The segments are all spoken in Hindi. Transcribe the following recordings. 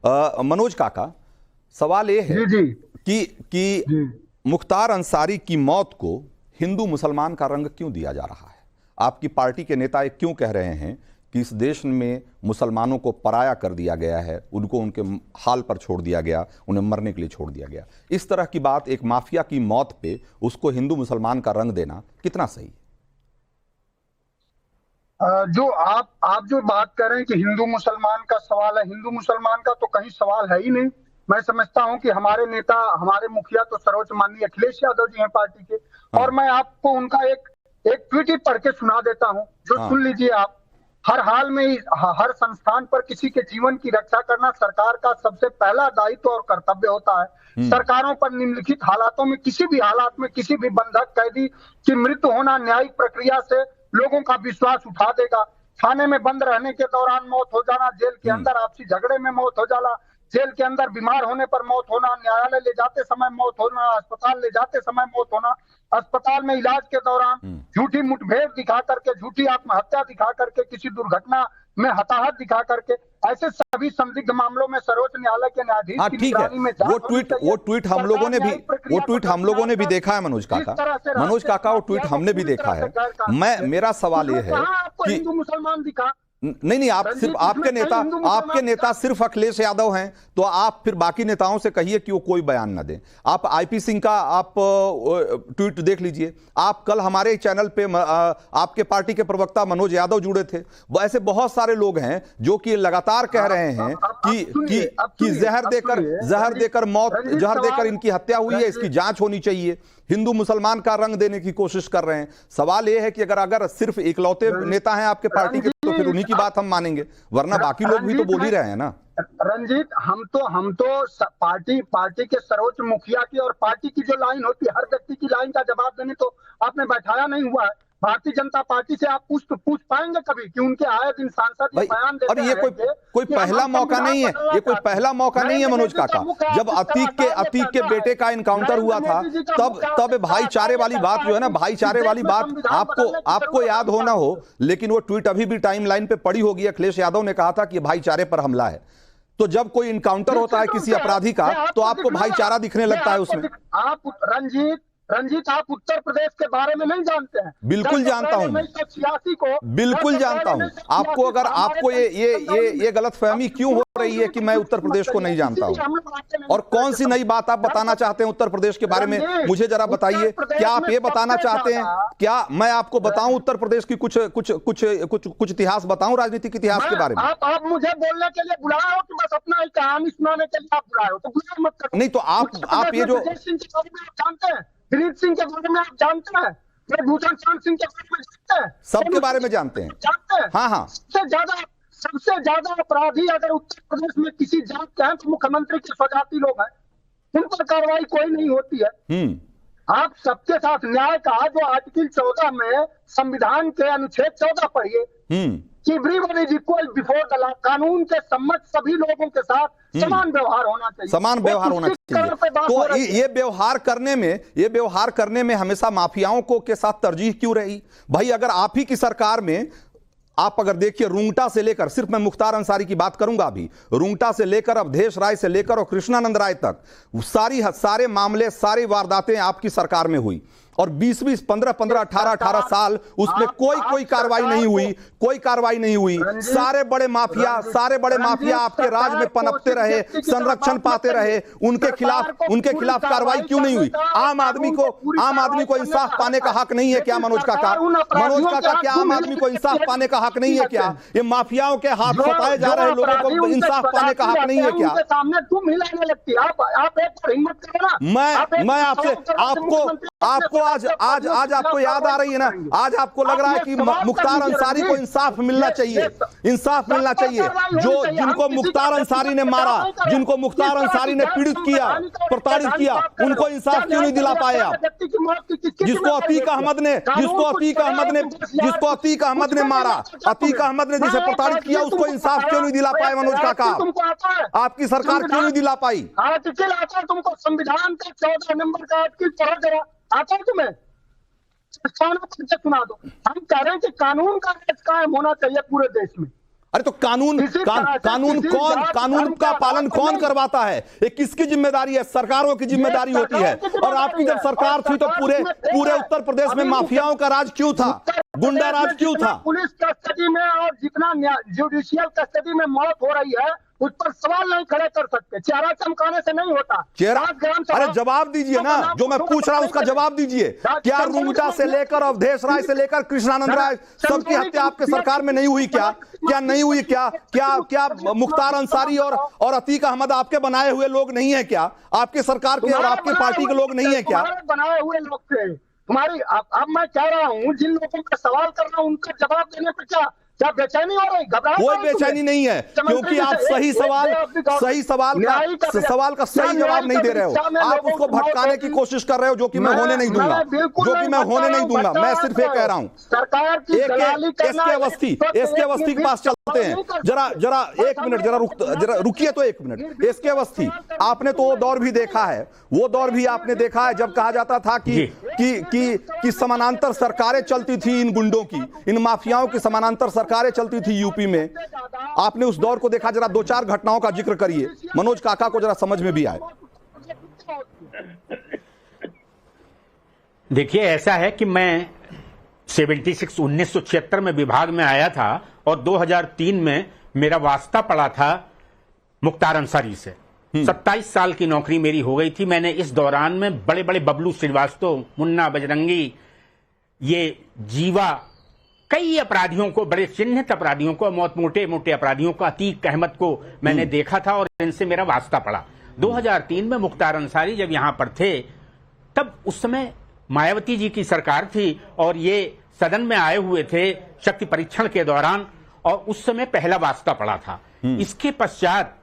मनोज काका, सवाल ये है जी कि मुख्तार अंसारी की मौत को हिंदू मुसलमान का रंग क्यों दिया जा रहा है? आपकी पार्टी के नेता क्यों कह रहे हैं कि इस देश में मुसलमानों को पराया कर दिया गया है, उनको उनके हाल पर छोड़ दिया गया, उन्हें मरने के लिए छोड़ दिया गया? इस तरह की बात, एक माफिया की मौत पे उसको हिंदू मुसलमान का रंग देना कितना सही है? जो आप जो बात कर रहे हैं कि हिंदू मुसलमान का सवाल है, हिंदू मुसलमान का तो कहीं सवाल है ही नहीं। मैं समझता हूं कि हमारे नेता, हमारे मुखिया तो सर्वोच्च माननीय अखिलेश यादव जी हैं पार्टी के। और मैं आपको उनका एक ट्वीट ही पढ़ के सुना देता हूं, जो सुन लीजिए आप। हर हाल में हर संस्थान पर किसी के जीवन की रक्षा करना सरकार का सबसे पहला दायित्व और कर्तव्य होता है। सरकारों पर निम्नलिखित हालातों में, किसी भी हालात में, किसी भी बंधक कैदी की मृत्यु होना न्यायिक प्रक्रिया से लोगों का विश्वास उठा देगा। थाने में बंद रहने के दौरान मौत हो जाना, जेल के अंदर आपसी झगड़े में मौत हो जाना, जेल के अंदर बीमार होने पर मौत होना, न्यायालय ले जाते समय मौत होना, अस्पताल ले जाते समय मौत होना, अस्पताल में इलाज के दौरान झूठी मुठभेड़ दिखा करके, झूठी आत्महत्या दिखा करके, किसी दुर्घटना में हताहत दिखा करके, ऐसे सभी संदिग्ध मामलों में सर्वोच्च न्यायालय के न्यायाधीश की निगरानी में वो ट्वीट हम लोगों ने भी देखा है मनोज काका, वो ट्वीट हमने भी देखा है। मेरा सवाल ये है कि हिंदू मुसलमान दिखा नहीं, आप सिर्फ आपके नेता सिर्फ अखिलेश यादव हैं, तो आप फिर बाकी नेताओं से कहिए कि वो कोई बयान न दें। आप आईपी सिंह का आप ट्वीट देख लीजिए। आप कल हमारे चैनल पे आपके पार्टी के प्रवक्ता मनोज यादव जुड़े थे। ऐसे बहुत सारे लोग हैं जो कि लगातार कह रहे हैं कि जहर देकर इनकी हत्या हुई है, इसकी जांच होनी चाहिए, हिंदू मुसलमान का रंग देने की कोशिश कर रहे हैं। सवाल यह है कि अगर सिर्फ इकलौते नेता हैं आपके पार्टी के, तो फिर उन्हीं की बात हम मानेंगे, वरना बाकी लोग भी तो बोल ही रहे हैं ना। रंजीत, हम तो पार्टी के सर्वोच्च मुखिया की और पार्टी की जो लाइन होती है, हर व्यक्ति की लाइन का जवाब देने तो आपने बैठाया नहीं हुआ है। भारतीय जनता पार्टी से आप पूछ पाएंगे कभी कि उनके आए दिन सांसद ये बयान देते हैं? और ये कोई पहला मौका नहीं है, ये कोई पहला मौका नहीं है मनोज काका। जब अतीक के बेटे का इनकाउंटर हुआ था, तब भाईचारे वाली बात जो है ना, भाईचारे वाली बात आपको याद हो ना हो, लेकिन वो ट्वीट अभी भी टाइमलाइन पे पड़ी होगी। अखिलेश यादव ने कहा था कि भाईचारे पर हमला है। तो जब कोई इनकाउंटर होता है किसी अपराधी का, तो आपको भाईचारा दिखने लगता है उसमें। आप रंजीत, आप उत्तर प्रदेश के बारे में नहीं जानते हैं? बिल्कुल जानता हूं, 1986 को बिल्कुल जानता हूं। आपको ये गलतफहमी क्यों हो रही है कि मैं उत्तर प्रदेश को नहीं जानता हूं? और कौन सी नई बात आप बताना चाहते हैं उत्तर प्रदेश के बारे में, मुझे जरा बताइए। क्या आप ये बताना चाहते हैं, क्या मैं आपको बताऊं उत्तर प्रदेश की कुछ इतिहास बताऊं, राजनीतिक इतिहास के बारे में? आप मुझे बोलने के लिए बुलाए हो कि बस अपना ही कहानी सुनाने के लिए आप बुलाए हो? तो बुलाए मत करो। नहीं तो आप ये जो जानते हैं, दिलीप सिंह के बारे में आप जानते हैं, भूषण चांद सिंह के बारे में जानते हैं, सबके बारे में जानते हैं। हाँ। सबसे ज्यादा अपराधी अगर उत्तर प्रदेश में किसी जात के हैं तो मुख्यमंत्री के स्वजाति लोग हैं। उन पर कार्रवाई कोई नहीं होती है। आप सबके साथ न्याय का जो आर्टिकल 14 में संविधान के अनुच्छेद 14 पढ़िए कि everyone is equal before the law, कानून के सम्मत सभी लोगों के साथ समान व्यवहार होना चाहिए। समान व्यवहार होना चाहिए। तो ये व्यवहार करने में हमेशा माफियाओं को के साथ तरजीह क्यों रही? भाई अगर आप ही की सरकार में, आप अगर देखिए रुंगटा से लेकर, सिर्फ मैं मुख्तार अंसारी की बात करूंगा अभी, रुंगटा से लेकर अवधेश राय से लेकर और कृष्णानंद राय तक सारे मामले, सारी वारदातें आपकी सरकार में हुई, और 20-20, 15-15, 18-18 साल उसमें कोई कार्रवाई नहीं हुई। सारे बड़े माफिया आपके राज में पनपते रहे, संरक्षण पाते रहे। उनके खिलाफ कार्रवाई क्यों नहीं हुई? आम आदमी को इंसाफ पाने का हक नहीं है क्या मनोज काका? क्या आम आदमी को इंसाफ पाने का हक नहीं है क्या? ये माफियाओं के हाथ सताए जा रहे लोगों को इंसाफ पाने का हक नहीं है क्या? मैं आपसे आज आपको याद आ रही है ना, आज आपको लग रहा है कि मुख्तार अंसारी को इंसाफ मिलना चाहिए। जो जिनको मुख्तार अंसारी ने मारा, जिनको मुख्तार अंसारी ने पीड़ित किया, प्रताड़ित किया, उनको इंसाफ क्यों नहीं दिला पाए आप? जिसको अतीक अहमद ने मारा, अतीक अहमद ने जिसे प्रताड़ित किया, उसको इंसाफ क्यों नहीं दिला पाए मनोज काका? आपकी सरकार क्यों नहीं दिला पाई? आर्टिकल आता है तुमको, संविधान का 14 नंबर का आर्टिकल आता है तुम्हें? सुना दो। हम कह रहे हैं कि कानून का राज कायम होना चाहिए पूरे देश में। अरे तो कानून कानून का पालन कौन करवाता है? ये किसकी जिम्मेदारी है? सरकारों की जिम्मेदारी होती है। और आपकी जब सरकार थी तो पूरे उत्तर प्रदेश में माफियाओं का राज क्यों था? गुंडा राज क्यों था? पुलिस कस्टडी में और जितना जुडिशियल कस्टडी में मौत हो रही है उस पर सवाल नहीं खड़े कर सकते। चेहरा चमकाने से नहीं होता। अरे जवाब दीजिए ना, जो मैं पूछ रहा हूं उसका जवाब दीजिए। क्या रुंगटा से लेकर अवधेश राय से लेकर कृष्णानंद राय सबकी हत्या आपके सरकार में नहीं हुई? क्या नहीं हुई? क्या मुख्तार अंसारी और अतीक अहमद आपके बनाए हुए लोग नहीं है क्या? आपके सरकार के और आपके पार्टी के लोग नहीं है क्या? बनाए हुए लोग थे तुम्हारी। अब मैं कह रहा हूँ जिन लोगों का सवाल कर रहा हूँ उनका जवाब देने पर क्या बेचैनी हो रही? कोई बेचैनी नहीं है, क्योंकि आप सही सवाल का सही जवाब नहीं दे रहे हो। आप उसको भटकाने की कोशिश कर रहे हो, जो कि मैं होने नहीं दूंगा। मैं सिर्फ ये कह रहा हूं, सरकार की एसके अवस्थी के पास चलते हैं। जरा एक मिनट, जरा रुकिए तो एक मिनट। एसके अवस्थी, आपने तो वो दौर भी देखा है, वो दौर भी आपने देखा है जब कहा जाता था कि समानांतर सरकारें चलती थी इन गुंडों की, इन माफियाओं की समानांतर सरकारें चलती थी यूपी में। आपने उस दौर को देखा। जरा 2-4 घटनाओं का जिक्र करिए, मनोज काका को जरा समझ में भी आए। देखिए, ऐसा है कि मैं 1976 में विभाग में आया था और 2003 में मेरा वास्ता पड़ा था मुख्तार अंसारी से। 27 साल की नौकरी मेरी हो गई थी। मैंने इस दौरान में बड़े बड़े बबलू श्रीवास्तव, मुन्ना बजरंगी, ये जीवा, कई अपराधियों को, बड़े चिन्हित अपराधियों को, मोटे मोटे अपराधियों को, अतीक अहमद को मैंने देखा था और इनसे मेरा वास्ता पड़ा। 2003 में मुख्तार अंसारी जब यहां पर थे, तब उस समय मायावती जी की सरकार थी और ये सदन में आए हुए थे शक्ति परीक्षण के दौरान, और उस समय पहला वास्ता पड़ा था। इसके पश्चात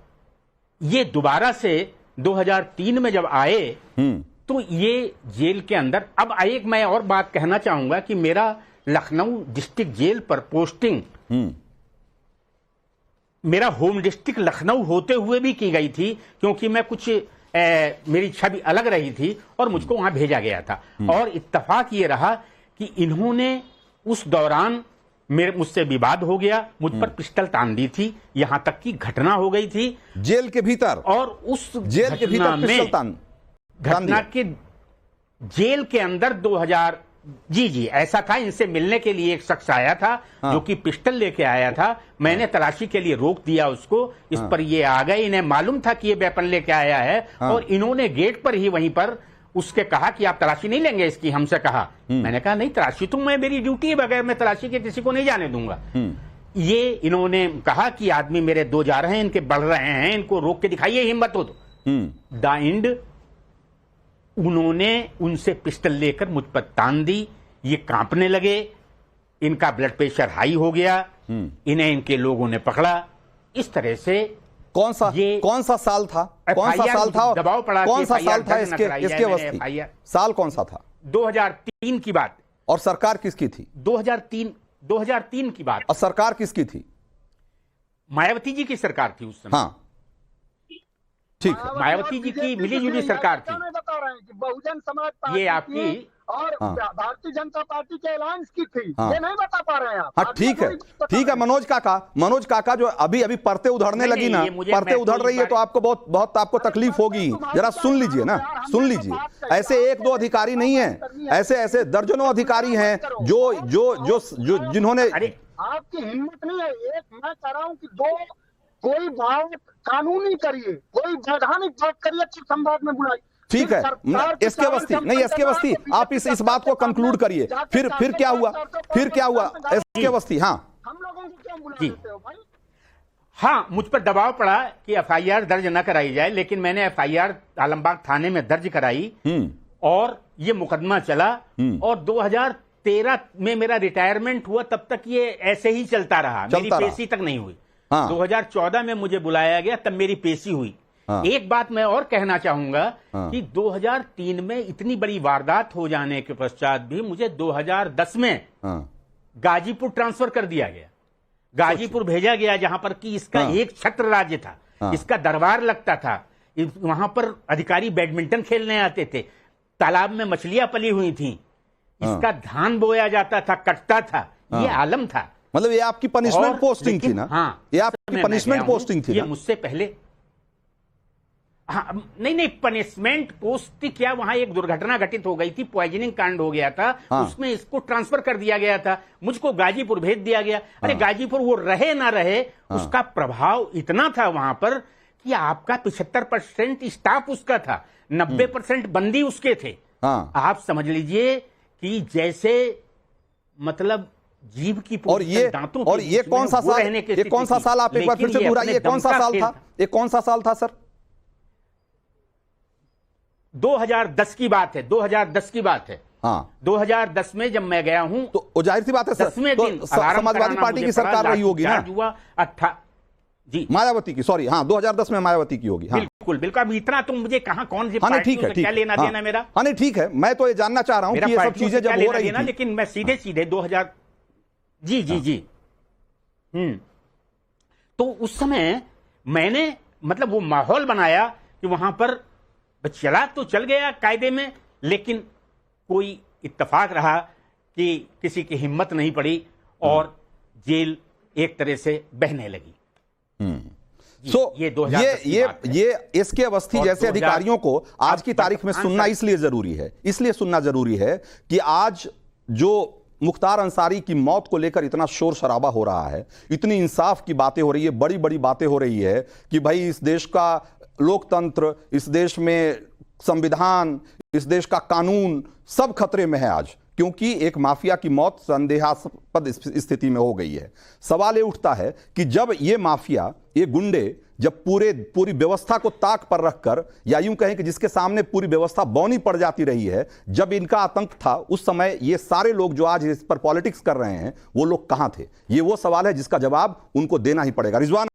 ये दोबारा से 2003 में जब आए तो ये जेल के अंदर, अब एक मैं और बात कहना चाहूंगा कि मेरा लखनऊ डिस्ट्रिक्ट जेल पर पोस्टिंग मेरा होम डिस्ट्रिक्ट लखनऊ होते हुए भी की गई थी, क्योंकि मैं कुछ मेरी छवि अलग रही थी और मुझको वहां भेजा गया था। और इत्तेफाक ये रहा कि इन्होंने उस दौरान मुझसे विवाद हो गया, मुझ पर पिस्टल तान दी थी, यहां तक की घटना हो गई थी जेल के भीतर। और उस जेल के भीतर पिस्टल तान घटना के जेल के अंदर 2000 जी ऐसा था। इनसे मिलने के लिए एक शख्स आया था जो कि पिस्टल लेके आया था। मैंने तलाशी के लिए रोक दिया उसको। इस पर ये आ गए, इन्हें मालूम था कि ये वेपन लेके आया है और इन्होंने गेट पर ही वहीं पर उसके कहा कि आप तलाशी नहीं लेंगे इसकी, हमसे कहा। मैंने कहा नहीं, तलाशी तो मेरी ड्यूटी है, बगैर मैं तलाशी के किसी को नहीं जाने दूंगा। ये इन्होंने कहा कि आदमी मेरे 2 जा रहे हैं, इनके बढ़ रहे हैं, इनको रोक के दिखाइए, हिम्मत हो तो। द एंड उन्होंने उनसे पिस्टल लेकर मुझ पर तान दी। ये कांपने लगे, इनका ब्लड प्रेशर हाई हो गया, इन्हें इनके लोगों ने पकड़ा। इस तरह से कौन सा साल था? दबाव पड़ा, कौन सा साल था इसके अवस्थी? साल कौन सा था? 2003 की बात। और सरकार किसकी थी? 2003 की बात। और सरकार किसकी थी? मायावती जी की सरकार थी उस समय। हाँ, ठीक है। मायावती जी की मिलीजुली सरकार थी। बता रहे हैं कि बहुजन समाज पार्टी ये आपकी और भारतीय जनता पार्टी के अलायंस की थी। ये नहीं बता पा रहे हैं आप। हाँ, ठीक है मनोज काका जो अभी परते उधड़ने लगी ना, परते उधड़ रही है तो आपको बहुत आपको तकलीफ होगी। जरा सुन लीजिए ना, सुन लीजिए। ऐसे 1-2 अधिकारी नहीं है, ऐसे दर्जनों अधिकारी हैं जो जिन्होंने। आपकी हिम्मत नहीं है। एक मैं कह रहा हूँ कि कोई बात कानूनी करिए, कोई वैधानिक बात करिए, संवाद में बुलाई। ठीक है, एसके अवस्थी आप इस बात को कंक्लूड करिए। फिर क्या हुआ? एसके अवस्थी, हाँ, हम लोगों को क्यों बुला देते हो भाई? हाँ, मुझ पर दबाव पड़ा कि एफआईआर दर्ज न कराई जाए, लेकिन मैंने एफआईआर आलमबाग थाने में दर्ज कराई और ये मुकदमा चला। और 2013 में मेरा रिटायरमेंट हुआ, तब तक ये ऐसे ही चलता रहा, मेरी पेशी तक नहीं हुई। 2014 में मुझे बुलाया गया, तब मेरी पेशी हुई। एक बात मैं और कहना चाहूंगा कि 2003 में इतनी बड़ी वारदात हो जाने के पश्चात भी मुझे 2010 में गाजीपुर ट्रांसफर कर दिया गया। गाजीपुर भेजा गया, जहां पर कि इसका एक छत्र राज्य था, इसका दरबार लगता था। वहां पर अधिकारी बैडमिंटन खेलने आते थे, तालाब में मछलियां पली हुई थी, इसका धान बोया जाता था, कटता था, ये आलम था। मतलब ये आपकी पनिशमेंट और पोस्टिंग थी लेकिन ना? हाँ, ये मैं आपकी पनिशमेंट गया हूं, पोस्टिंग थी ये ना? मुझसे पहले हाँ, नहीं पनिशमेंट पोस्ट क्या, वहां एक दुर्घटना घटित हो गई थी, पॉइजनिंग कांड हो गया था। हाँ। उसमें इसको ट्रांसफर कर दिया गया था, मुझको गाजीपुर भेज दिया गया। अरे गाजीपुर वो रहे ना रहे, उसका प्रभाव इतना था वहां पर कि आपका 75% स्टाफ उसका था, 90% बंदी उसके थे। हाँ। आप समझ लीजिए कि जैसे मतलब जीव की और ये दांतों और ये कौन सा साल, ये कौन सा साल, आप एक बार फिर से दोहराइए, कौन सा साल था? ये कौन सा साल था सर? 2010 की बात है, 2010 की बात है। हाँ, 2010 में जब मैं गया हूं तो जाहिर सी बात है सर, 10वें दिन तो समाजवादी पार्टी की सरकार रही होगी ना? हुआ जी, मायावती की, सॉरी, हाँ 2010 में मायावती की होगी। हाँ बिल्कुल बिल्कुल। अब इतना तुम मुझे कहां कौन सी हाँ, नहीं ठीक पार्टियों है, से क्या लेना देना मेरा? हाँ नहीं ठीक है, मैं तो ये जानना चाह रहा हूं कि ये सब चीजें जब हो रही थी, लेकिन मैं सीधे सीधे 2000 जी जी जी तो उस समय मैंने मतलब वो माहौल बनाया कि वहां पर चला तो चल गया कायदे में, लेकिन कोई इत्तेफाक रहा कि किसी की हिम्मत नहीं पड़ी और जेल एक तरह से बहने लगी। ये एसके अवस्थी जैसे अधिकारियों को आज की तारीख में सुनना इसलिए सुनना जरूरी है कि आज जो मुख्तार अंसारी की मौत को लेकर इतना शोर शराबा हो रहा है, इतनी इंसाफ की बातें हो रही है, बड़ी बड़ी बातें हो रही है कि भाई इस देश का लोकतंत्र, इस देश में संविधान, इस देश का कानून सब खतरे में है आज, क्योंकि एक माफिया की मौत संदेहास्पद स्थिति में हो गई है। सवाल ये उठता है कि जब ये माफिया, ये गुंडे जब पूरी व्यवस्था को ताक पर रखकर, या यूं कहें कि जिसके सामने पूरी व्यवस्था बौनी पड़ जाती रही है, जब इनका आतंक था, उस समय ये सारे लोग जो आज इस पर पॉलिटिक्स कर रहे हैं, वो लोग कहां थे? ये वो सवाल है जिसका जवाब उनको देना ही पड़ेगा। रिजवान